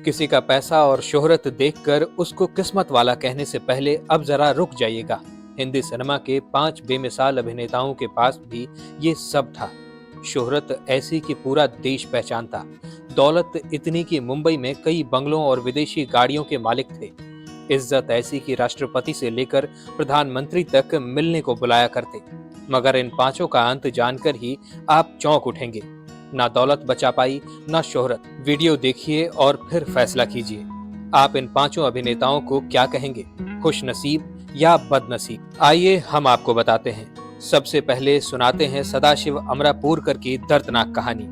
किसी का पैसा और शोहरत देखकर उसको किस्मत वाला कहने से पहले अब जरा रुक जाइएगा। हिंदी सिनेमा के 5 बेमिसाल अभिनेताओं के पास भी ये सब था। शोहरत ऐसी कि पूरा देश पहचानता, दौलत इतनी कि मुंबई में कई बंगलों और विदेशी गाड़ियों के मालिक थे, इज्जत ऐसी कि राष्ट्रपति से लेकर प्रधानमंत्री तक मिलने को बुलाया करते। मगर इन पांचों का अंत जानकर ही आप चौंक उठेंगे। ना दौलत बचा पाई, ना शोहरत। वीडियो देखिए और फिर फैसला कीजिए, आप इन पांचों अभिनेताओं को क्या कहेंगे, खुश नसीब या बदनसीब। आइए हम आपको बताते हैं। सबसे पहले सुनाते हैं सदाशिव अमरापुरकर की दर्दनाक कहानी।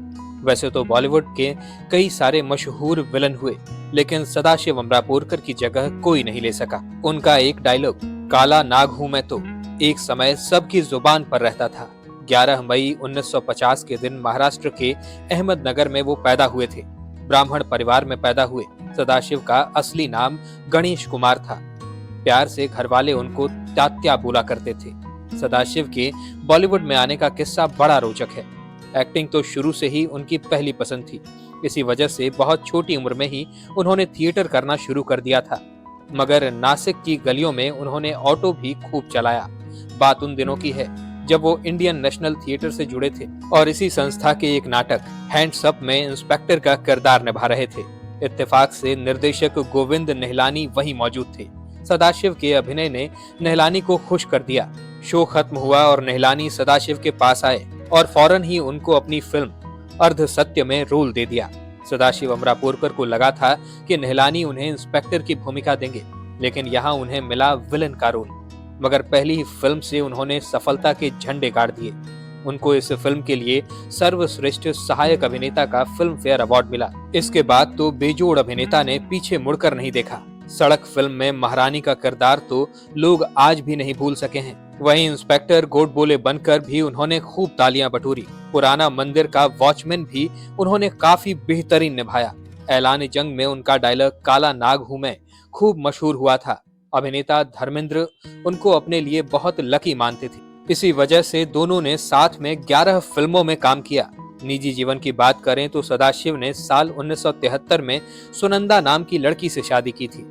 वैसे तो बॉलीवुड के कई सारे मशहूर विलन हुए, लेकिन सदाशिव अमरापुरकर की जगह कोई नहीं ले सका। उनका एक डायलॉग, काला नाग हूं मैं तो, एक समय सबकी जुबान पर रहता था। 11 मई 1950 के दिन महाराष्ट्र के अहमदनगर में वो पैदा हुए थे। ब्राह्मण परिवार में पैदा हुए सदाशिव का असली नाम गणेश कुमार था। प्यार से घरवाले उनको तात्या बोला करते थे। सदाशिव के बॉलीवुड में आने का किस्सा बड़ा रोचक है। एक्टिंग तो शुरू से ही उनकी पहली पसंद थी। इसी वजह से बहुत छोटी उम्र में ही उन्होंने थिएटर करना शुरू कर दिया था। मगर नासिक की गलियों में उन्होंने ऑटो भी खूब चलाया। बात उन दिनों की है जब वो इंडियन नेशनल थिएटर से जुड़े थे और इसी संस्था के एक नाटक हैंड्स अप में इंस्पेक्टर का किरदार निभा रहे थे। इत्तेफाक से निर्देशक गोविंद निहलानी वहीं मौजूद थे। सदाशिव के अभिनय ने निहलानी को खुश कर दिया। शो खत्म हुआ और निहलानी सदाशिव के पास आए और फौरन ही उनको अपनी फिल्म अर्ध सत्य में रोल दे दिया। सदाशिव अमरापुरकर को लगा था कि निहलानी उन्हें इंस्पेक्टर की भूमिका देंगे, लेकिन यहाँ उन्हें मिला विलन का रोल। मगर पहली ही फिल्म से उन्होंने सफलता के झंडे गाड़ दिए। उनको इस फिल्म के लिए सर्वश्रेष्ठ सहायक अभिनेता का फिल्म फेयर अवार्ड मिला। इसके बाद तो बेजोड़ अभिनेता ने पीछे मुड़कर नहीं देखा। सड़क फिल्म में महारानी का किरदार तो लोग आज भी नहीं भूल सके हैं। वहीं इंस्पेक्टर गोडबोले बनकर भी उन्होंने खूब तालियां बटोरी। पुराना मंदिर का वॉचमैन भी उन्होंने काफी बेहतरीन निभाया। ऐलान जंग में उनका डायलॉग काला नाग हूं मैं खूब मशहूर हुआ था। अभिनेता धर्मेंद्र उनको अपने लिए बहुत लकी मानते थे। इसी वजह से दोनों ने साथ में 11 फिल्मों में काम किया। निजी जीवन की बात करें तो सदाशिव ने साल 1973 में सुनंदा नाम की लड़की से शादी की थी।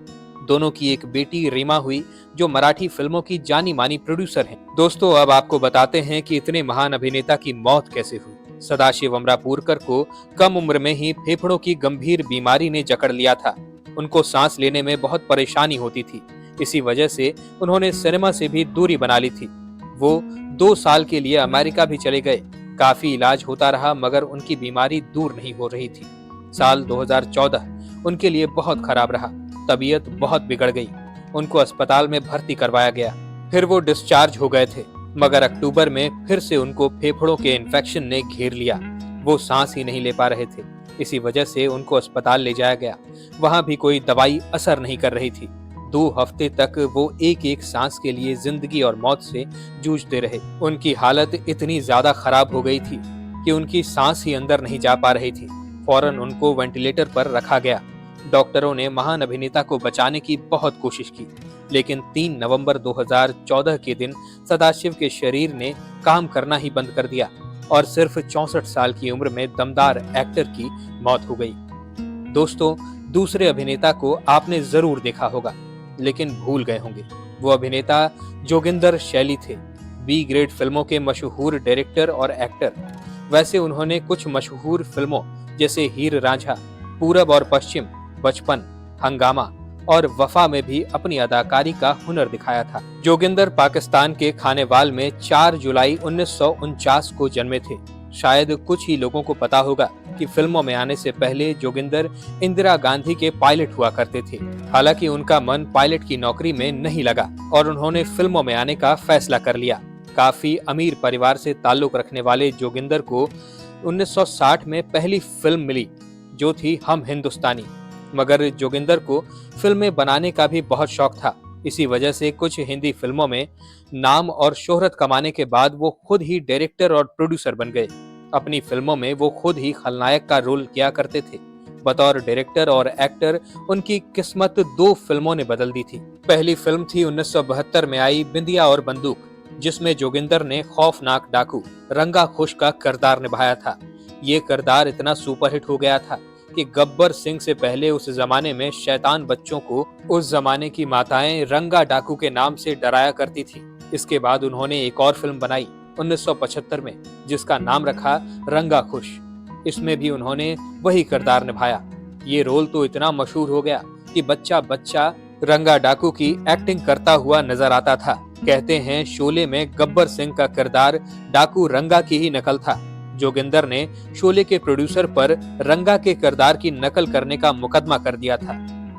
दोनों की एक बेटी रीमा हुई, जो मराठी फिल्मों की जानी मानी प्रोड्यूसर हैं। दोस्तों, अब आपको बताते हैं कि इतने महान अभिनेता की मौत कैसे हुई। सदाशिव अमरापुरकर को कम उम्र में ही फेफड़ों की गंभीर बीमारी ने जकड़ लिया था। उनको सांस लेने में बहुत परेशानी होती थी। इसी वजह से उन्होंने सिनेमा से भी दूरी बना ली थी। वो 2 साल के लिए अमेरिका भी चले गए। काफी इलाज होता रहा, मगर उनकी बीमारी दूर नहीं हो रही थी। साल 2014 उनके लिए बहुत खराब रहा। तबीयत बहुत बिगड़ गई। उनको अस्पताल में भर्ती करवाया गया। फिर वो डिस्चार्ज हो गए थे, मगर अक्टूबर में फिर से उनको फेफड़ों के इन्फेक्शन ने घेर लिया। वो सांस ही नहीं ले पा रहे थे। इसी वजह से उनको अस्पताल ले जाया गया। वहां भी कोई दवाई असर नहीं कर रही थी। 2 हफ्ते तक वो एक एक सांस के लिए जिंदगी और मौत से जूझते रहे। उनकी हालत इतनी ज्यादा खराब हो गई थी कि उनकी सांस ही अंदर नहीं जा पा रही थी। फौरन उनको वेंटिलेटर पर रखा गया। डॉक्टरों ने महान अभिनेता को बचाने की बहुत कोशिश की, लेकिन 3 नवंबर 2014 के दिन सदाशिव के शरीर ने काम करना ही बंद कर दिया और सिर्फ 64 साल की उम्र में दमदार एक्टर की मौत हो गई। दोस्तों, दूसरे अभिनेता को आपने जरूर देखा होगा, लेकिन भूल गए होंगे। वो अभिनेता जोगिंदर शैली थे, बी ग्रेड फिल्मों के मशहूर डायरेक्टर और एक्टर। वैसे उन्होंने कुछ मशहूर फिल्मों जैसे हीर रांझा, पूरब और पश्चिम, बचपन, हंगामा और वफा में भी अपनी अदाकारी का हुनर दिखाया था। जोगिंदर पाकिस्तान के खानेवाल में 4 जुलाई 1949 को जन्मे थे। शायद कुछ ही लोगों को पता होगा कि फिल्मों में आने से पहले जोगिंदर इंदिरा गांधी के पायलट हुआ करते थे। हालांकि उनका मन पायलट की नौकरी में नहीं लगा और उन्होंने फिल्मों में आने का फैसला कर लिया। काफी अमीर परिवार से ताल्लुक रखने वाले जोगिंदर को 1960 में पहली फिल्म मिली, जो थी हम हिंदुस्तानी। मगर जोगिंदर को फिल्में बनाने का भी बहुत शौक था। इसी वजह से कुछ हिंदी फिल्मों में नाम और शोहरत कमाने के बाद वो खुद ही डायरेक्टर और प्रोड्यूसर बन गए। अपनी फिल्मों में वो खुद ही खलनायक का रोल किया करते थे। बतौर डायरेक्टर और एक्टर उनकी किस्मत 2 फिल्मों ने बदल दी थी। पहली फिल्म थी 1972 में आई बिंदिया और बंदूक, जिसमें जोगिंदर ने खौफनाक डाकू रंगा खुश का किरदार निभाया था। ये किरदार इतना सुपरहिट हो गया था कि गब्बर सिंह से पहले उस जमाने में शैतान बच्चों को उस जमाने की माताएं रंगा डाकू के नाम से डराया करती थी। इसके बाद उन्होंने एक और फिल्म बनाई 1975 में, जिसका नाम रखा रंगा खुश। इसमें भी उन्होंने वही किरदार निभाया। ये रोल तो इतना मशहूर हो गया कि बच्चा बच्चा रंगा डाकू की एक्टिंग करता हुआ नजर आता था। कहते हैं शोले में गब्बर सिंह का किरदार डाकू रंगा की ही नकल था। जोगिंदर ने शोले के प्रोड्यूसर पर रंगा के किरदार की नकल करने का मुकदमा कर दिया था।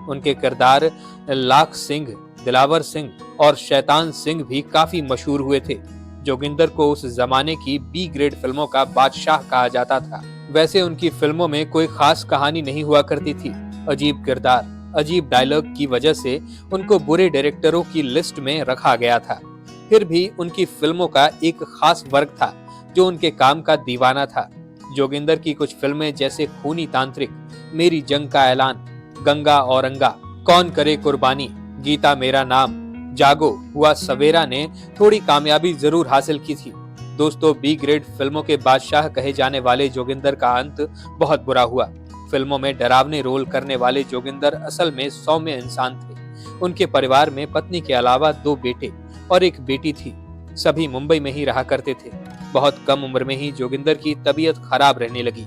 उनके किरदार लाख सिंह, दिलावर सिंह और शैतान सिंह भी काफी मशहूर हुए थे। जोगिंदर को उस जमाने की बी ग्रेड फिल्मों का बादशाह कहा जाता था। वैसे उनकी फिल्मों में कोई खास कहानी नहीं हुआ करती थी। अजीब किरदार, अजीब डायलॉग की वजह से उनको बुरे डायरेक्टरों की लिस्ट में रखा गया था। फिर भी उनकी फिल्मों का एक खास वर्ग था जो उनके काम का दीवाना था। जोगिंदर की कुछ फिल्में जैसे खूनी तांत्रिक, मेरी जंग का ऐलान, गंगा औरंगा, कौन करे कुर्बानी, गीता मेरा नाम, जागो, हुआ सवेरा ने थोड़ी कामयाबी जरूर हासिल की थी। दोस्तों, बी ग्रेड फिल्मों के बादशाह कहे जाने वाले जोगिंदर का अंत बहुत बुरा हुआ। फिल्मों में डरावने रोल करने वाले जोगिंदर असल में सौम्य इंसान थे। उनके परिवार में पत्नी के अलावा 2 बेटे और एक बेटी थी। सभी मुंबई में ही रहा करते थे। बहुत कम उम्र में ही जोगिंदर की तबीयत खराब रहने लगी।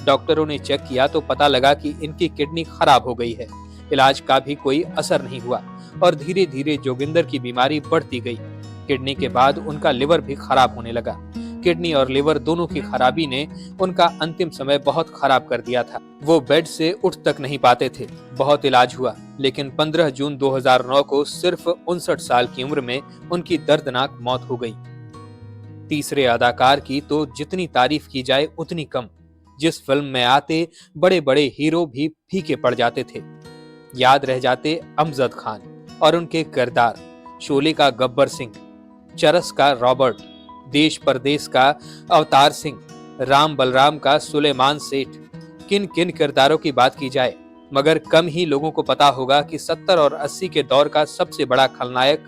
डॉक्टरों ने चेक किया तो पता लगा कि इनकी किडनी खराब हो गई है। इलाज का भी कोई असर नहीं हुआ और धीरे धीरे जोगिंदर की बीमारी बढ़ती गई। किडनी के बाद उनका लिवर भी खराब होने लगा। किडनी और लिवर दोनों की खराबी ने उनका अंतिम समय बहुत खराब कर दिया था। वो बेड से उठ तक नहीं पाते थे। बहुत इलाज हुआ, लेकिन 15 जून 2009 को सिर्फ 59 साल की उम्र में उनकी दर्दनाक मौत हो गई। तीसरे अदाकार की तो जितनी तारीफ की जाए उतनी कम। जिस फिल्म में आते बड़े बड़े हीरो भी फीके पड़ जाते थे। याद रह जाते अमजद खान और उनके किरदार, शोले का गब्बर सिंह, चरस का रॉबर्ट, देश परदेश का अवतार सिंह, राम बलराम का सुलेमान सेठ। किन किन किरदारों की बात की जाए, मगर कम ही लोगों को पता होगा कि 70 और 80 के दौर का सबसे बड़ा खलनायक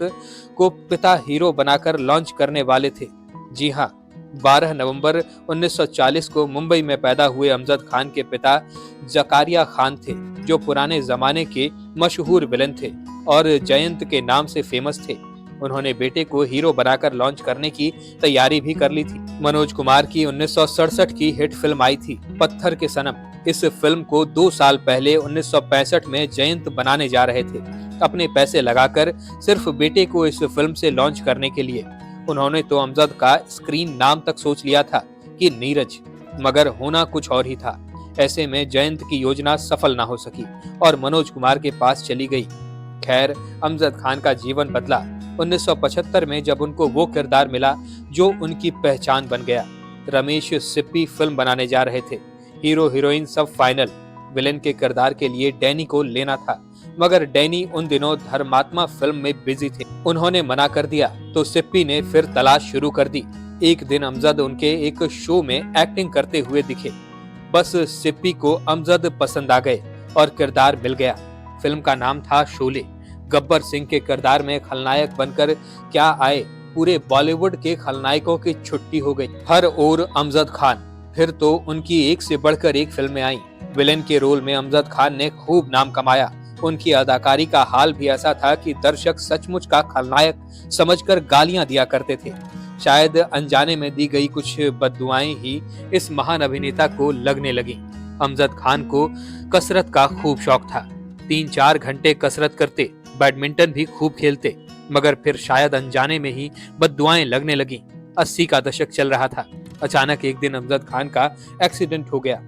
को पिता हीरो बनाकर लॉन्च करने वाले थे। जी हाँ, 12 नवंबर 1940 को मुंबई में पैदा हुए अमजद खान के पिता जकारिया खान थे, जो पुराने जमाने के मशहूर विलन थे और जयंत के नाम से फेमस थे। उन्होंने बेटे को हीरो बनाकर लॉन्च करने की तैयारी भी कर ली थी। मनोज कुमार की 1967 की हिट फिल्म आई थी पत्थर के सनम। इस फिल्म को 2 साल पहले 1965 में जयंत बनाने जा रहे थे, अपने पैसे लगाकर सिर्फ बेटे को इस फिल्म से लॉन्च करने के लिए। उन्होंने तो अमजद का स्क्रीन नाम तक सोच लिया था कि नीरज, मगर होना कुछ और ही था। ऐसे में जयंत की योजना सफल ना हो सकी और मनोज कुमार के पास चली गई। खैर, अमजद खान का जीवन बदला 1975 में, जब उनको वो किरदार मिला जो उनकी पहचान बन गया। रमेश सिप्पी फिल्म बनाने जा रहे थे। हीरो हीरोइन सब फाइनल। विलेन के किरदार के लिए डैनी को लेना था, मगर डैनी उन दिनों धर्मात्मा फिल्म में बिजी थे। उन्होंने मना कर दिया तो सिप्पी ने फिर तलाश शुरू कर दी। एक दिन अमजद उनके एक शो में एक्टिंग करते हुए दिखे। बस सिप्पी को अमजद पसंद आ गए और किरदार मिल गया। फिल्म का नाम था शोले। गब्बर सिंह के किरदार में खलनायक बनकर क्या आए, पूरे बॉलीवुड के खलनायकों की छुट्टी हो गई। हर ओर अमजद खान। फिर तो उनकी एक से बढ़कर एक फिल्में आई। विलेन के रोल में अमजद खान ने खूब नाम कमाया। उनकी अदाकारी का हाल भी ऐसा था कि दर्शक सचमुच का खलनायक समझकर गालियां दिया करते थे। शायद अनजाने में दी गई कुछ बद्दुआएं ही इस महान अभिनेता को लगने लगी। अमजद खान को कसरत का खूब शौक था। 3-4 घंटे कसरत करते, बैडमिंटन भी खूब खेलते, मगर फिर शायद अनजाने में ही बद्दुआएं लगने लगी। 80 का दशक चल रहा था। अचानक एक दिन अमजद खान का एक्सीडेंट हो गया।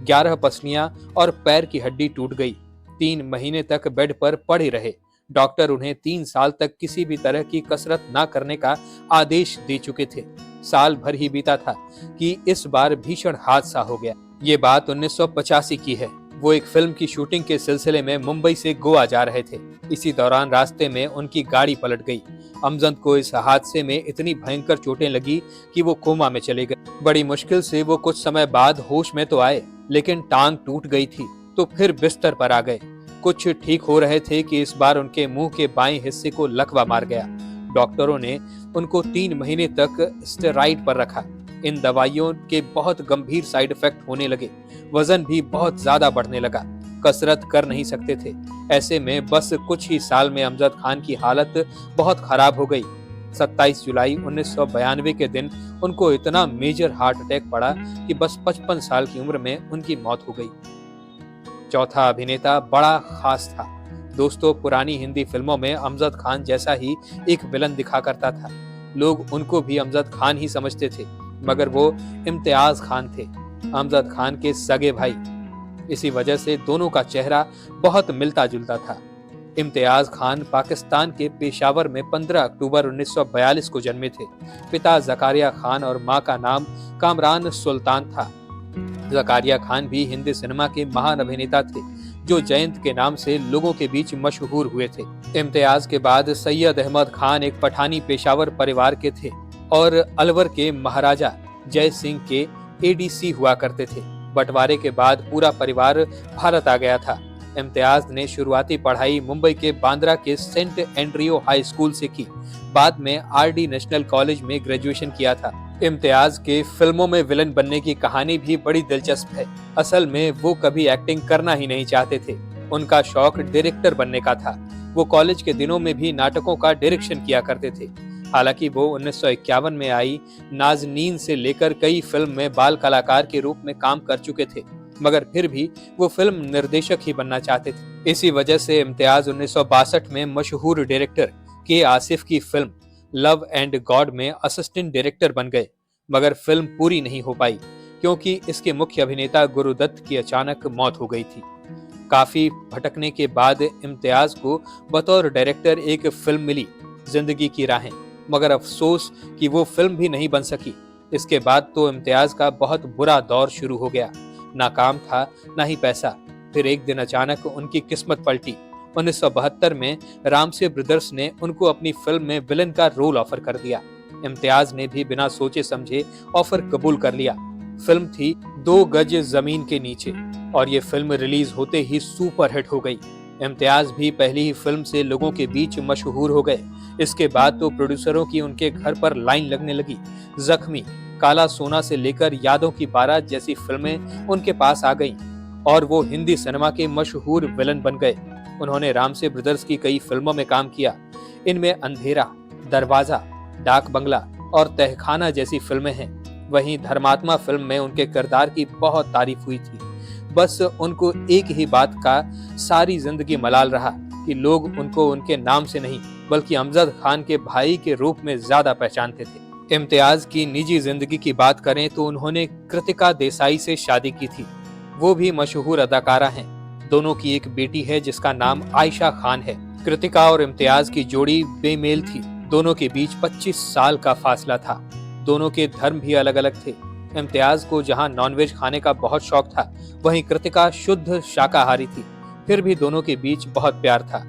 11 पसलियां और पैर की हड्डी टूट गई। 3 महीने तक बेड पर पड़े रहे। डॉक्टर उन्हें 3 साल तक किसी भी तरह की कसरत न करने का आदेश दे चुके थे। साल भर ही बीता था कि इस बार भीषण हादसा हो गया। ये बात 1985 की है। वो एक फिल्म की शूटिंग के सिलसिले में मुंबई से गोवा जा रहे थे। इसी दौरान रास्ते में उनकी गाड़ी पलट गई। अमजद को इस हादसे में इतनी भयंकर चोटें लगी कि वो कोमा में चले गए। बड़ी मुश्किल से वो कुछ समय बाद होश में तो आए, लेकिन टांग टूट गई थी तो फिर बिस्तर पर आ गए। कुछ ठीक हो रहे थे कि इस बार उनके मुंह के बाएं हिस्से को लकवा मार गया। डॉक्टरों ने उनको 3 महीने तक स्टेरॉइड पर रखा। इन दवाइयों के बहुत गंभीर साइड इफेक्ट होने लगे। वजन भी बहुत ज्यादा बढ़ने लगा। कसरत कर नहीं सकते थे। ऐसे में बस कुछ ही साल में अमजद खान की हालत बहुत खराब हो गई। 27 जुलाई 1992 के दिन उनको इतना मेजर हार्ट अटैक पड़ा कि बस 55 साल की उम्र में उनकी मौत हो गई। चौथा अभिनेता बड़ा खास था। दोस्तों, पुरानी हिंदी फिल्मों में अमजद खान जैसा ही एक विलन दिखा करता था। लोग उनको भी अमजद खान ही समझते थे, मगर वो इम्तियाज खान थे, अमजद खान के सगे भाई। इसी वजह से दोनों का चेहरा बहुत मिलता जुलता था। इम्तियाज खान पाकिस्तान के पेशावर में 15 अक्टूबर 1942 को जन्मे थे। पिता जकारिया खान और मां का नाम कामरान सुल्तान था। जकारिया खान भी हिंदी सिनेमा के महान अभिनेता थे, जो जयंत के नाम से लोगों के बीच मशहूर हुए थे। इम्तियाज के बाद सैयद अहमद खान एक पठानी पेशावर परिवार के थे और अलवर के महाराजा जय सिंह के एडीसी हुआ करते थे। बंटवारे के बाद पूरा परिवार भारत आ गया था। इम्तियाज ने शुरुआती पढ़ाई मुंबई के बांद्रा के सेंट एंड्रियो हाई स्कूल से की। बाद में आरडी नेशनल कॉलेज में ग्रेजुएशन किया था। इम्तियाज के फिल्मों में विलन बनने की कहानी भी बड़ी दिलचस्प है। असल में वो कभी एक्टिंग करना ही नहीं चाहते थे। उनका शौक डायरेक्टर बनने का था। वो कॉलेज के दिनों में भी नाटकों का डायरेक्शन किया करते थे। हालांकि वो 1951 में आई नाज़नीन से लेकर कई फिल्म में बाल कलाकार के रूप में काम कर चुके थे, मगर फिर भी वो फिल्म निर्देशक ही बनना चाहते थे। इसी वजह से इम्तियाज 1962 में मशहूर डायरेक्टर के आसिफ की फिल्म लव एंड गॉड में असिस्टेंट डायरेक्टर बन गए, मगर फिल्म पूरी नहीं हो पाई क्योंकि इसके मुख्य अभिनेता गुरुदत्त की अचानक मौत हो गई थी। काफी भटकने के बाद इम्तियाज को बतौर डायरेक्टर एक फिल्म मिली, जिंदगी की राहें, मगर अफसोस कि वो फिल्म भी नहीं बन सकी। इसके बाद तो इम्तियाज का बहुत बुरा दौर शुरू हो गया। ना काम था, ना ही पैसा। फिर एक दिन अचानक उनकी किस्मत पलटी। 1972 में रामसे ब्रदर्स ने उनको अपनी फिल्म में विलन का रोल ऑफर कर दिया। इम्तियाज ने भी बिना सोचे समझे ऑफर कबूल कर लिया। फिल्म थी 2 गज जमीन के नीचे और ये फिल्म रिलीज होते ही सुपरहिट हो गई। इम्तियाज भी पहली ही फिल्म से लोगों के बीच मशहूर हो गए। इसके बाद तो प्रोड्यूसरों की उनके घर पर लाइन लगने लगी। जख्मी, काला सोना से लेकर यादों की बारात जैसी फिल्में उनके पास आ गईं और वो हिंदी सिनेमा के मशहूर विलन बन गए। उन्होंने रामसे ब्रदर्स की कई फिल्मों में काम किया। इनमें अंधेरा, दरवाजा, डाक बंगला और तहखाना जैसी फिल्में हैं। वहीं धर्मात्मा फिल्म में उनके किरदार की बहुत तारीफ हुई थी। बस उनको एक ही बात का सारी जिंदगी मलाल रहा कि लोग उनको उनके नाम से नहीं बल्कि अमजद खान के भाई के रूप में ज्यादा पहचानते थे। इम्तियाज की निजी जिंदगी की बात करें तो उन्होंने कृतिका देसाई से शादी की थी। वो भी मशहूर अदाकारा हैं। दोनों की एक बेटी है जिसका नाम आयशा खान है। कृतिका और इम्तियाज की जोड़ी बेमेल थी। दोनों के बीच 25 साल का फासला था। दोनों के धर्म भी अलग अलग थे। इम्तियाज को जहां नॉनवेज खाने का बहुत शौक था, वहीं कृतिका शुद्ध शाकाहारी थी। फिर भी दोनों के बीच बहुत प्यार था।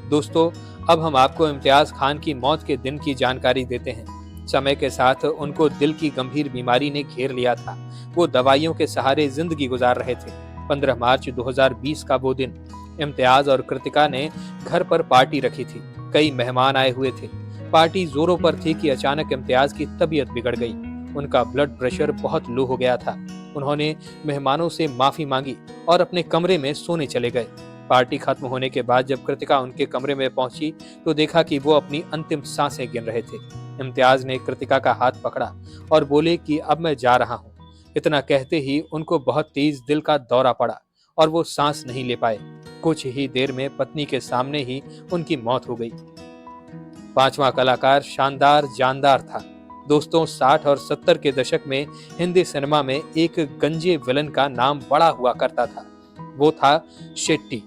दोस्तों, अब हम आपको इम्तियाज खान की मौत के दिन की जानकारी देते हैं। समय के साथ उनको दिल की गंभीर बीमारी ने घेर लिया था। वो दवाइयों के सहारे जिंदगी गुजार रहे थे। 15 मार्च 2020 का वो दिन। इम्तियाज और कृतिका ने घर पर पार्टी रखी थी। कई मेहमान आए हुए थे। पार्टी जोरों पर थी कि अचानक इम्तियाज की तबीयत बिगड़ गई। उनका ब्लड प्रेशर बहुत लो हो गया था। उन्होंने मेहमानों से माफी मांगी और अपने कमरे में सोने चले गए। पार्टी खत्म होने के बाद जब कृतिका उनके कमरे में पहुंची तो देखा कि वो अपनी अंतिम सांसें गिन रहे थे। इम्तियाज ने कृतिका का हाथ पकड़ा और बोले कि अब मैं जा रहा हूँ। इतना कहते ही उनको बहुत तेज दिल का दौरा पड़ा और वो सांस नहीं ले पाए। कुछ ही देर में पत्नी के सामने ही उनकी मौत हो गई। 5वां कलाकार शानदार जानदार था। दोस्तों, 60 और 70 के दशक में हिंदी सिनेमा में एक गंजे विलन का नाम बड़ा हुआ करता था। वो था शेट्टी।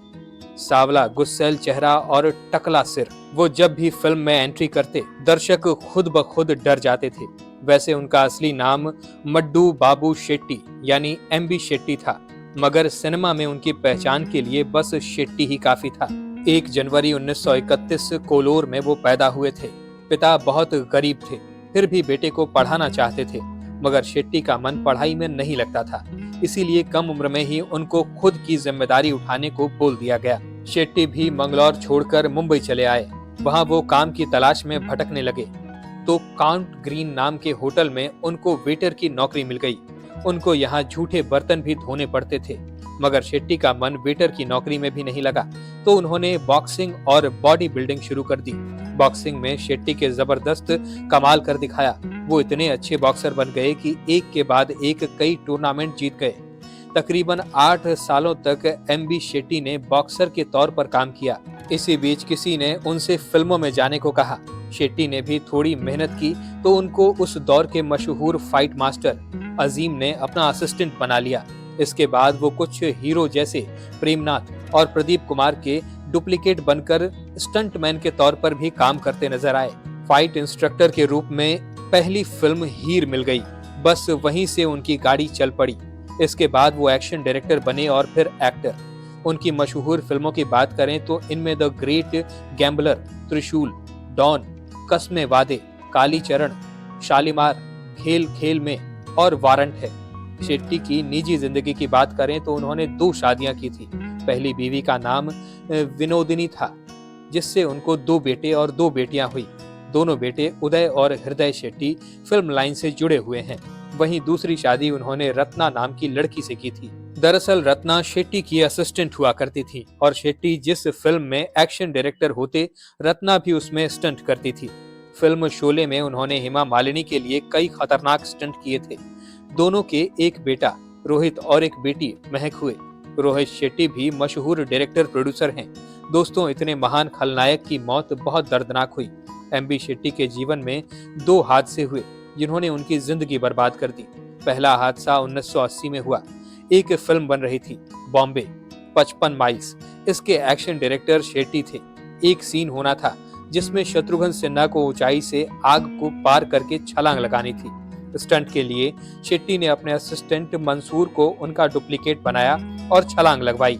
सावला गुस्सैल चेहरा और टकला सिर। वो जब भी फिल्म में एंट्री करते, दर्शक खुद ब खुद डर जाते थे। वैसे उनका असली नाम मड्डू बाबू शेट्टी यानी एमबी शेट्टी था, मगर सिनेमा में उनकी पहचान के लिए बस शेट्टी ही काफी था। 1 जनवरी 1931 कोलोर में वो पैदा हुए थे। पिता बहुत गरीब थे, फिर भी बेटे को पढ़ाना चाहते थे, मगर शेट्टी का मन पढ़ाई में नहीं लगता था। इसीलिए कम उम्र में ही उनको खुद की जिम्मेदारी उठाने को बोल दिया गया। शेट्टी भी मंगलौर छोड़कर मुंबई चले आए। वहां वो काम की तलाश में भटकने लगे। तो काउंट ग्रीन नाम के होटल में उनको वेटर की नौकरी मिल गई। उनको यहाँ झूठे बर्तन भी धोने पड़ते थे, मगर शेट्टी का मन वेटर की नौकरी में भी नहीं लगा, तो उन्होंने बॉक्सिंग और बॉडी बिल्डिंग शुरू कर दी। बॉक्सिंग में शेट्टी के जबरदस्त कमाल कर दिखाया। वो इतने अच्छे बॉक्सर बन गए कि एक के बाद एक कई टूर्नामेंट जीत गए। तकरीबन 8 सालों तक एमबी शेट्टी ने बॉक्सर के तौर पर काम किया। इसी बीच किसी ने उनसे फिल्मों में जाने को कहा। शेट्टी ने भी थोड़ी मेहनत की तो उनको उस दौर के मशहूर फाइट मास्टर अजीम ने अपना असिस्टेंट बना लिया। इसके बाद वो कुछ हीरो जैसे प्रेमनाथ और प्रदीप कुमार के डुप्लीकेट बनकर स्टंटमैन के तौर पर भी काम करते नजर आए। फाइट इंस्ट्रक्टर के रूप में पहली फिल्म हीर मिल गई, बस वहीं से उनकी गाड़ी चल पड़ी। इसके बाद वो एक्शन डायरेक्टर बने और फिर एक्टर। उनकी मशहूर फिल्मों की बात करें तो इनमें द ग्रेट गैम्बलर, त्रिशूल, डॉन, कस्मे वादे, काली चरण, शालीमार, खेल खेल में और वारंट है। शेट्टी की निजी जिंदगी की बात करें तो उन्होंने 2 शादियां की थी। पहली बीवी का नाम विनोदिनी था, जिससे उनको 2 बेटे और 2 बेटियां हुई। दोनों बेटे उदय और हृदय शेट्टी फिल्म लाइन से जुड़े हुए हैं। वहीं दूसरी शादी उन्होंने रत्ना नाम की लड़की से की थी। दरअसल रत्ना शेट्टी की असिस्टेंट हुआ करती थी और शेट्टी जिस फिल्म में एक्शन डायरेक्टर होते, रत्ना भी उसमें स्टंट करती थी। फिल्म शोले में उन्होंने हेमा मालिनी के लिए कई खतरनाक स्टंट किए थे। दोनों के एक बेटा रोहित और एक बेटी महक हुए। रोहित शेट्टी भी मशहूर डायरेक्टर प्रोड्यूसर हैं। दोस्तों, इतने महान खलनायक की मौत बहुत दर्दनाक हुई। एमबी शेट्टी के जीवन में 2 हादसे हुए जिन्होंने उनकी जिंदगी बर्बाद कर दी। पहला हादसा 1980 में हुआ। एक फिल्म बन रही थी बॉम्बे 55 माइल्स। इसके एक्शन डायरेक्टर शेट्टी थे। एक सीन होना था जिसमें शत्रुघ्न सिन्हा को ऊंचाई से आग को पार करके छलांग लगानी थी। स्टंट के लिए शेट्टी ने अपने असिस्टेंट मंसूर को उनका डुप्लीकेट बनाया और छलांग लगवाई।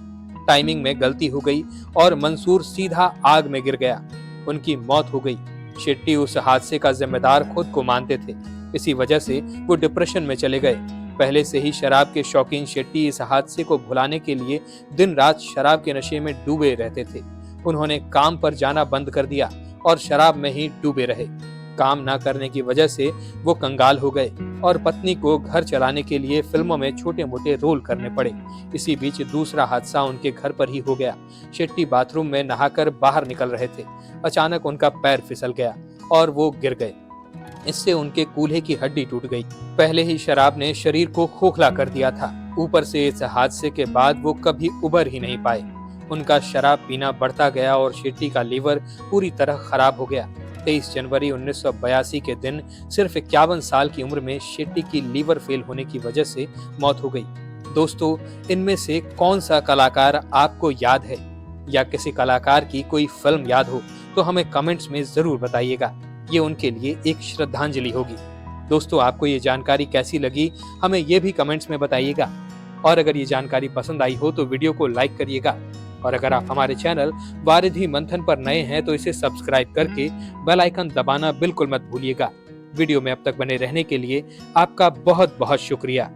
टाइमिंग में गलती हो गई और मंसूर सीधा आग में गिर गया। उनकी मौत हो गई। शेट्टी उस हादसे का जिम्मेदार खुद को मानते थे। इसी वजह से वो डिप्रेशन में चले गए। पहले से ही शराब के शौकीन शेट्टी इस हादसे को भुलाने के लिए दिन रात शराब के नशे में डूबे रहते थे। उन्होंने काम पर जाना बंद कर दिया और शराब में ही डूबे रहे। काम ना करने की वजह से वो कंगाल हो गए और पत्नी को घर चलाने के लिए फिल्मों में छोटे मोटे रोल करने पड़े। इसी बीच दूसरा हादसा उनके घर पर ही हो गया। शेट्टी बाथरूम में नहाकर बाहर निकल रहे थे। अचानक उनका पैर फिसल गया और वो गिर गए। इससे उनके कूल्हे की हड्डी टूट गई। पहले ही शराब ने शरीर को खोखला कर दिया था। ऊपर से इस हादसे के बाद वो कभी उबर ही नहीं पाए। उनका शराब पीना बढ़ता गया और शेट्टी का लीवर पूरी तरह खराब हो गया। 23 जनवरी 1982 के दिन सिर्फ 51 साल की उम्र में शेट्टी की लीवर फेल होने की वजह से मौत हो गई। दोस्तों, इनमें से कौन सा कलाकार आपको याद है या किसी कलाकार की कोई फिल्म याद हो तो हमें कमेंट्स में जरूर बताइएगा। ये उनके लिए एक श्रद्धांजलि होगी। दोस्तों, आपको ये जानकारी कैसी लगी हमें ये भी कमेंट्स में बताइएगा। और अगर ये जानकारी पसंद आई हो तो वीडियो को लाइक करिएगा। और अगर आप हमारे चैनल वारिधि मंथन पर नए हैं तो इसे सब्सक्राइब करके बेल आइकन दबाना बिल्कुल मत भूलिएगा। वीडियो में अब तक बने रहने के लिए आपका बहुत बहुत शुक्रिया।